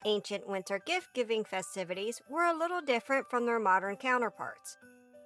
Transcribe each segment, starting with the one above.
Ancient winter gift-giving festivities were a little different from their modern counterparts.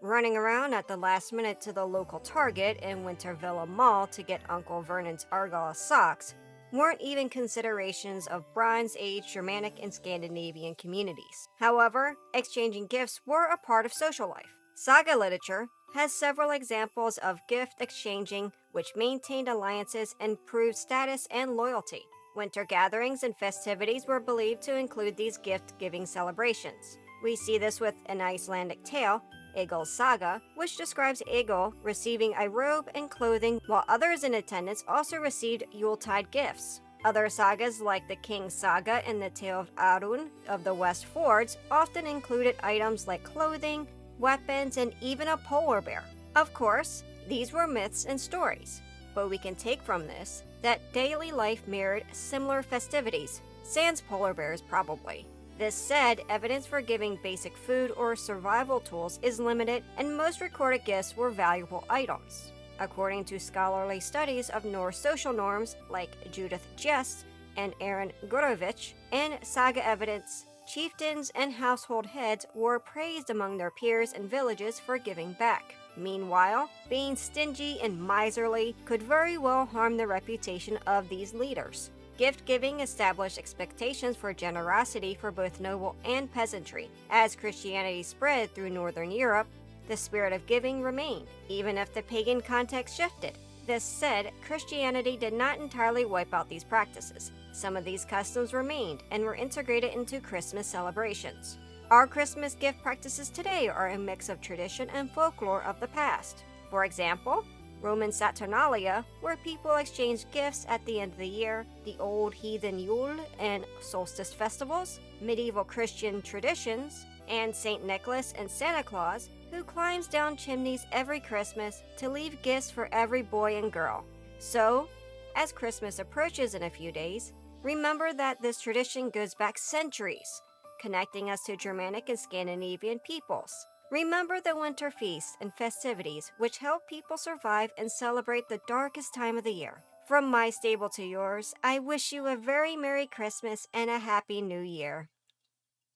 Running around at the last minute to the local Target in Winter Villa Mall to get Uncle Vernon's Argyle socks weren't even considerations of Bronze Age Germanic and Scandinavian communities. However, exchanging gifts were a part of social life. Saga literature has several examples of gift exchanging which maintained alliances and proved status and loyalty. Winter gatherings and festivities were believed to include these gift giving celebrations. We see this with an Icelandic tale, Egil's Saga, which describes Egil receiving a robe and clothing, while others in attendance also received Yuletide gifts. Other sagas, like the King's Saga and the Tale of Arun of the West Fords, often included items like clothing, weapons, and even a polar bear. Of course, these were myths and stories, but we can take from this that daily life mirrored similar festivities, sans polar bears probably. This said, evidence for giving basic food or survival tools is limited, and most recorded gifts were valuable items. According to scholarly studies of Norse social norms like Judith Jest and Aaron Gurovich, and saga evidence, chieftains and household heads were praised among their peers and villages for giving back. Meanwhile, being stingy and miserly could very well harm the reputation of these leaders. Gift giving established expectations for generosity for both noble and peasantry. As Christianity spread through Northern Europe, the spirit of giving remained, even if the pagan context shifted. This said, Christianity did not entirely wipe out these practices. Some of these customs remained and were integrated into Christmas celebrations. Our Christmas gift practices today are a mix of tradition and folklore of the past. For example, Roman saturnalia, where people exchange gifts at the end of the year, the old heathen yule and solstice festivals, medieval Christian traditions, and St. Nicholas and Santa Claus, who climbs down chimneys every Christmas to leave gifts for every boy and girl. So, as Christmas approaches in a few days, remember that this tradition goes back centuries, connecting us to Germanic and Scandinavian peoples. Remember the winter feasts and festivities which help people survive and celebrate the darkest time of the year. From my stable to yours, I wish you a very Merry Christmas and a Happy New Year.